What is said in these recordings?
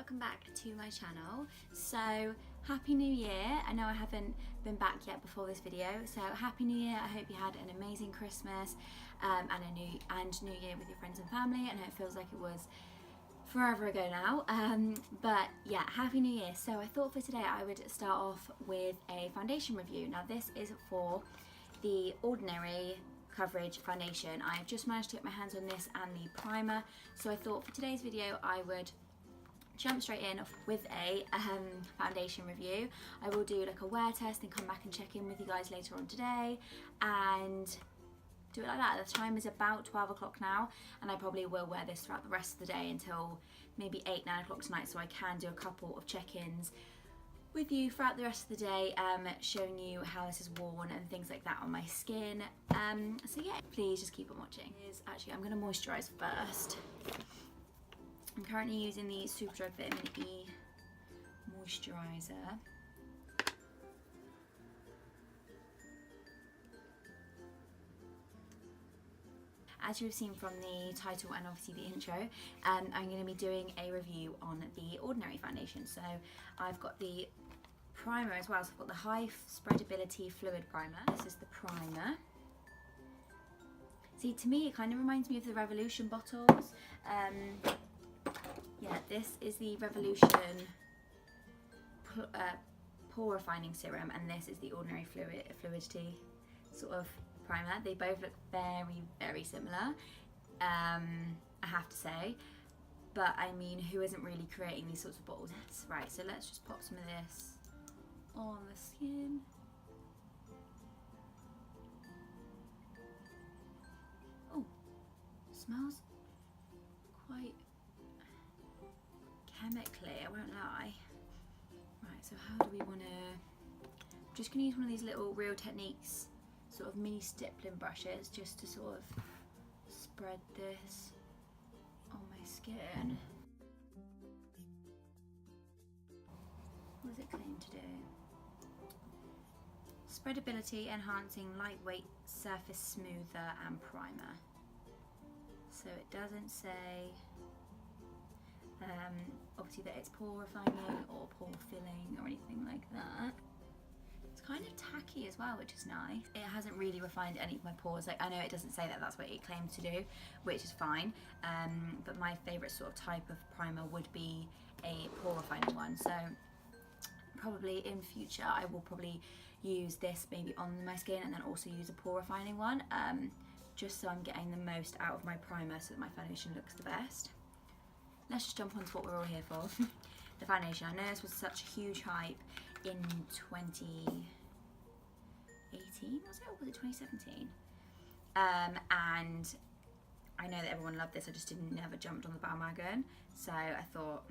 welcome back to my channel. So happy new year. I know I haven't been back yet before this video, so happy new year. I hope you had an amazing Christmas and new year with your friends and family. I know it feels like it was forever ago now, but yeah, happy new year. So I thought for today I would start off with a foundation review. Now this is for the Ordinary Coverage foundation. I've just managed to get my hands on this and the primer, so I thought for today's video I would jump straight in with a foundation review. I will do like a wear test and come back and check in with you guys later on today and do it like that. The time is about 12 o'clock now, and I probably will wear this throughout the rest of the day until maybe 8-9 o'clock tonight, so I can do a couple of check-ins with you throughout the rest of the day, showing you how this is worn and things like that on my skin. So yeah, please just keep on watching. Actually, I'm going to moisturise first. I'm currently using the Superdrug Vitamin E moisturiser. As you've seen from the title and obviously the intro, I'm going to be doing a review on the Ordinary foundation. So I've got the primer as well. So I've got the High Spreadability Fluid Primer. This is the primer. See, to me it kind of reminds me of the Revolution bottles. Yeah, this is the Revolution pore refining serum, and this is the Ordinary Fluidity sort of primer. They both look very, very similar, I have to say. But I mean, who isn't really creating these sorts of bottles? Right, so let's just pop some of this on the skin. Oh, smells quite chemically, I won't lie. Right, so how do we want to... I'm just going to use one of these little Real Techniques sort of mini stippling brushes just to sort of spread this on my skin. What does it claim to do? Spreadability, enhancing lightweight surface smoother and primer. So it doesn't say obviously that it's pore refining or pore filling or anything like that. It's kind of tacky as well, which is nice. It hasn't really refined any of my pores. Like, I know it doesn't say that that's what it claims to do, which is fine, but my favourite sort of type of primer would be a pore refining one. So probably in future I will probably use this maybe on my skin and then also use a pore refining one, just so I'm getting the most out of my primer so that my foundation looks the best. Let's just jump on to what we're all here for. The foundation. I know this was such a huge hype in 2018, was it, or was it 2017? And I know that everyone loved this. I just never jumped on the bandwagon, so I thought,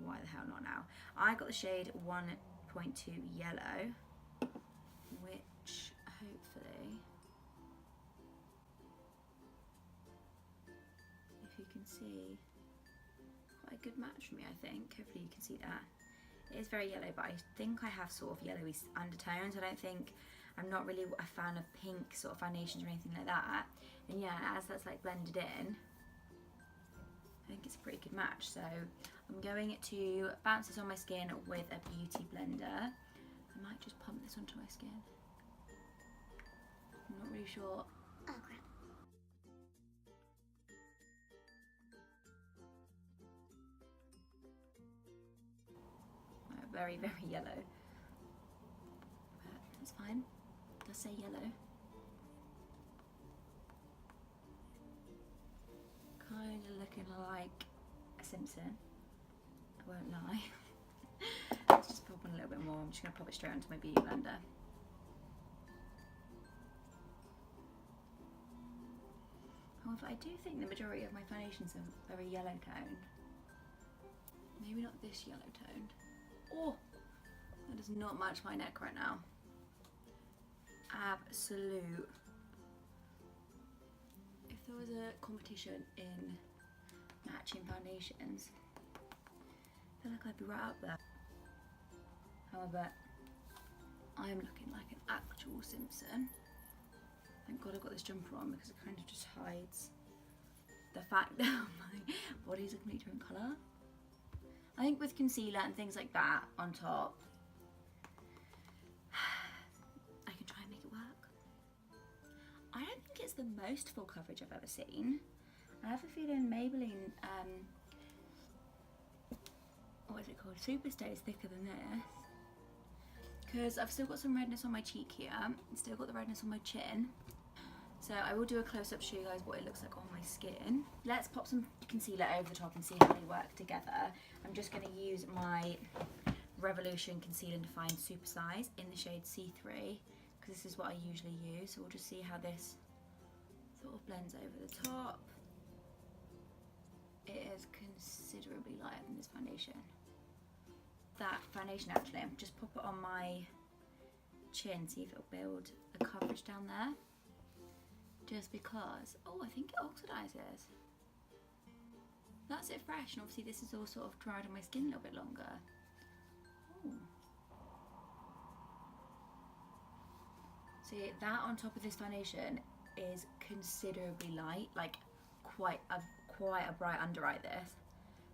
why the hell not now? I got the shade 1.2 Yellow, which hopefully, if you can see, quite a good match for me, I think. Hopefully you can see that. It is very yellow, but I think I have sort of yellowy undertones. I'm not really a fan of pink sort of foundations or anything like that. And yeah, as that's like blended in, I think it's a pretty good match. So I'm going to bounce this on my skin with a beauty blender. I might just pump this onto my skin. I'm not really sure. Oh crap. Very, very yellow, but it's fine. It does say yellow. Kind of looking like a Simpson, I won't lie. Let's just pop on a little bit more. I'm just going to pop it straight onto my beauty blender. However, I do think the majority of my foundations are very yellow toned. Maybe not this yellow toned. Oh, that does not match my neck right now. Absolute. If there was a competition in matching foundations, I feel like I'd be right up there. However, I'm looking like an actual Simpson. Thank God I got this jumper on because it kind of just hides the fact that my body's a completely different colour. I think with concealer and things like that on top, I can try and make it work. I don't think it's the most full coverage I've ever seen. I have a feeling Maybelline, what is it called? Superstay is thicker than this. Because I've still got some redness on my cheek here, still got the redness on my chin. So I will do a close-up to show you guys what it looks like on my skin. Let's pop some concealer over the top and see how they work together. I'm just going to use my Revolution Conceal and Define Super Size in the shade C3, because this is what I usually use. So we'll just see how this sort of blends over the top. It is considerably lighter than this foundation. That foundation actually, just pop it on my chin, see if it'll build a coverage down there. Just because, oh, I think it oxidizes. That's it fresh, and obviously this is all sort of dried on my skin a little bit longer. Ooh. See, that on top of this foundation is considerably light, like quite a bright under eye this.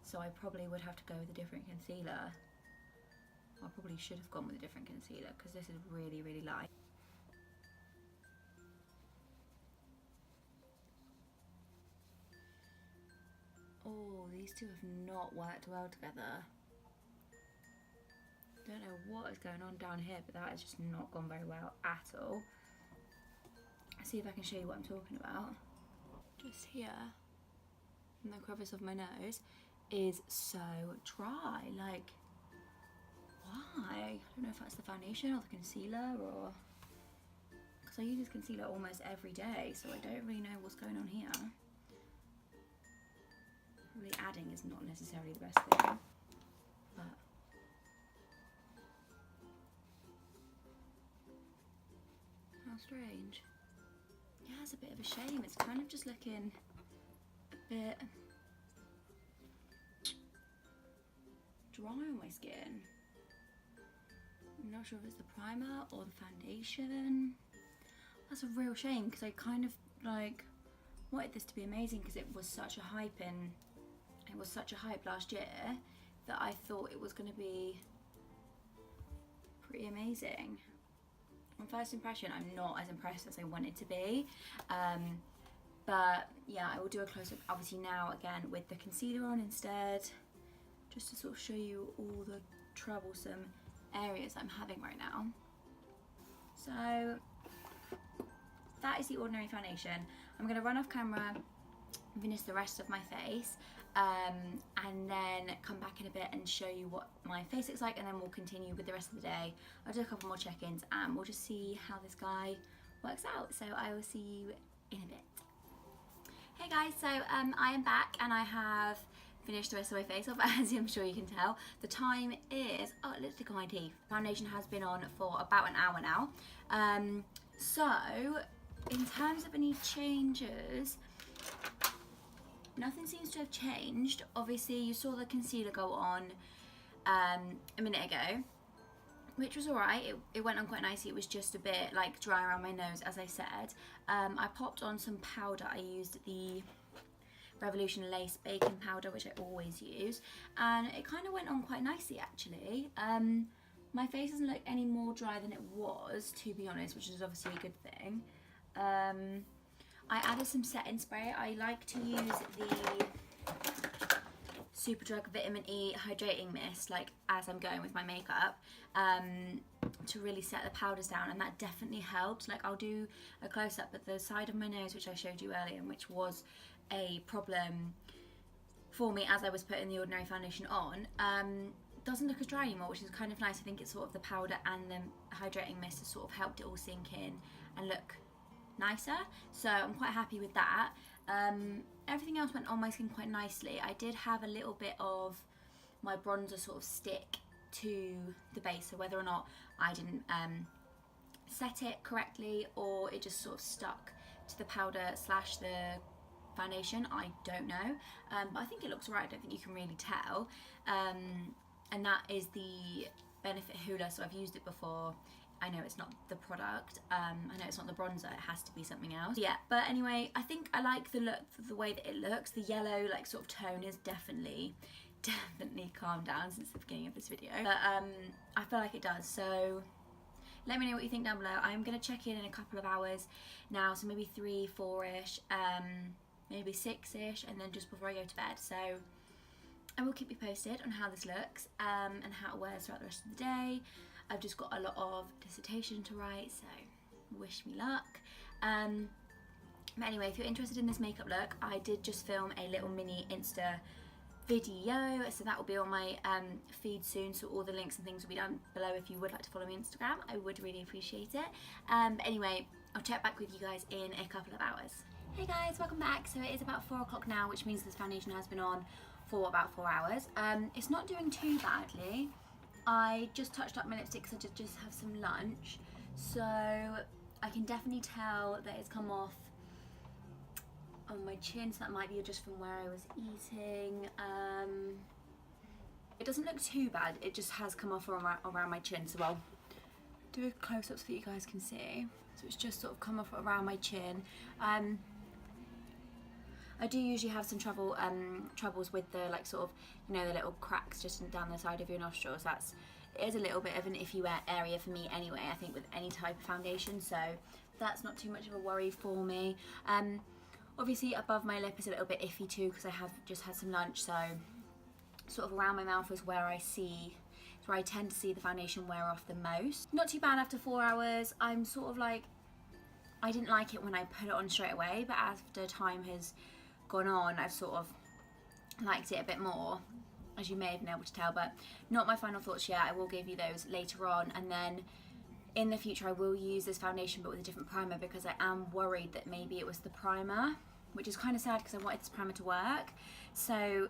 So I probably would have to go with a different concealer. I probably should have gone with a different concealer because this is really, really light. Oh, these two have not worked well together. Don't know what is going on down here, but that has just not gone very well at all. Let's see if I can show you what I'm talking about. Just here, in the crevice of my nose, is so dry. Like, why? I don't know if that's the foundation or the concealer, or because I use this concealer almost every day, so I don't really know what's going on here. Probably adding is not necessarily the best thing, but how strange. Yeah, it's a bit of a shame. It's kind of just looking a bit dry on my skin. I'm not sure if it's the primer or the foundation. That's a real shame, because I kind of like wanted this to be amazing, because it was such a hype last year that I thought it was going to be pretty amazing. On first impression, I'm not as impressed as I wanted to be, but yeah, I will do a close-up obviously now again with the concealer on instead, just to sort of show you all the troublesome areas I'm having right now. So that is the Ordinary foundation. I'm going to run off camera, finish the rest of my face, and then come back in a bit and show you what my face looks like, and then we'll continue with the rest of the day. I'll do a couple more check-ins and we'll just see how this guy works out. So I will see you in a bit. Hey guys, so I am back and I have finished the rest of my face off, as I'm sure you can tell. The time is, oh, lipstick on my teeth. Foundation has been on for about an hour now. So in terms of any changes, nothing seems to have changed. Obviously you saw the concealer go on a minute ago, which was alright. It went on quite nicely. It was just a bit like dry around my nose, as I said. I popped on some powder. I used the Revolution Lace Baking Powder, which I always use, and it kind of went on quite nicely actually. My face doesn't look any more dry than it was, to be honest, which is obviously a good thing. I added some setting spray. I like to use the Superdrug Vitamin E Hydrating Mist, like as I'm going with my makeup, to really set the powders down, and that definitely helped. Like, I'll do a close-up at the side of my nose, which I showed you earlier, and which was a problem for me as I was putting the Ordinary foundation on. Doesn't look as dry anymore, which is kind of nice. I think it's sort of the powder and the hydrating mist has sort of helped it all sink in and look nicer, so I'm quite happy with that. Everything else went on my skin quite nicely. I did have a little bit of my bronzer sort of stick to the base, so whether or not I didn't set it correctly or it just sort of stuck to the powder slash the foundation, I don't know, but I think it looks right. I don't think you can really tell, and that is the Benefit Hoola, so I've used it before. I know it's not the product, I know it's not the bronzer, it has to be something else. Yeah, but anyway, I think I like the look, the way that it looks. The yellow like sort of tone is definitely definitely calmed down since the beginning of this video, but I feel like it does. So let me know what you think down below. I'm gonna check in a couple of hours now, so maybe 3, 4ish, maybe 6ish, and then just before I go to bed. So I will keep you posted on how this looks and how it wears throughout the rest of the day. I've just got a lot of dissertation to write, so wish me luck. But anyway, if you're interested in this makeup look, I did just film a little mini Insta video, so that will be on my feed soon, so all the links and things will be down below if you would like to follow me on Instagram. I would really appreciate it. But anyway, I'll check back with you guys in a couple of hours. Hey guys, welcome back. So it is about 4 o'clock now, which means this foundation has been on for about 4 hours. It's not doing too badly. I just touched up my lipstick because I just have some lunch, so I can definitely tell that it's come off on my chin, so that might be just from where I was eating. It doesn't look too bad, it just has come off around my chin, so I'll do a close-up so that you guys can see. So it's just sort of come off around my chin. I do usually have some troubles with the, like, sort of, you know, the little cracks just down the side of your nostrils. It is a little bit of an iffy area for me anyway, I think, with any type of foundation, so that's not too much of a worry for me. Obviously above my lip is a little bit iffy too because I have just had some lunch, so sort of around my mouth is where I tend to see the foundation wear off the most. Not too bad after 4 hours. I'm sort of like, I didn't like it when I put it on straight away, but after time has gone on, I've sort of liked it a bit more, as you may have been able to tell, but not my final thoughts yet. I will give you those later on, and then in the future I will use this foundation but with a different primer because I am worried that maybe it was the primer, which is kind of sad because I wanted this primer to work, so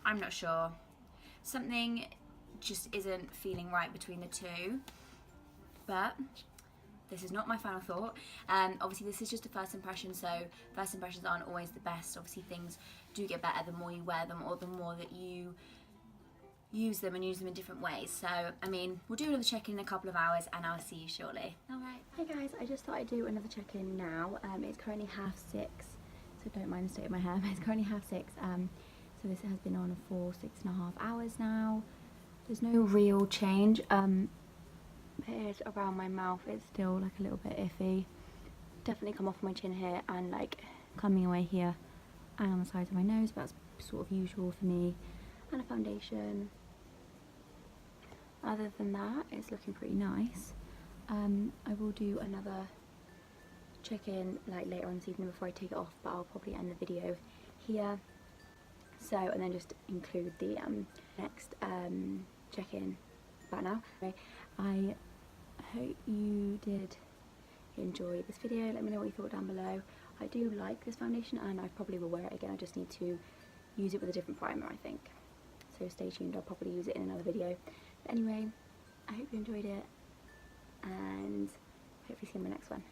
I'm not sure. Something just isn't feeling right between the two, but this is not my final thought. Obviously this is just a first impression, so first impressions aren't always the best. Obviously things do get better the more you wear them or the more that you use them and use them in different ways. So I mean, we'll do another check-in in a couple of hours and I'll see you shortly. Alright. Hey guys, I just thought I'd do another check-in now. It's currently 6:30, so don't mind the state of my hair, but it's currently 6:30. So this has been on for 6.5 hours now. There's no real change. Here's around my mouth, it's still like a little bit iffy. Definitely come off my chin here and like coming away here and on the sides of my nose, but that's sort of usual for me. And a foundation. Other than that, it's looking pretty nice. I will do another check-in like later on this evening before I take it off, but I'll probably end the video here. So, and then just include the next check-in about now. Okay, I hope you did enjoy this video. Let me know what you thought down below. I do like this foundation and I probably will wear it again. I just need to use it with a different primer, I think. So stay tuned, I'll probably use it in another video. But anyway, I hope you enjoyed it and hopefully see you in my next one.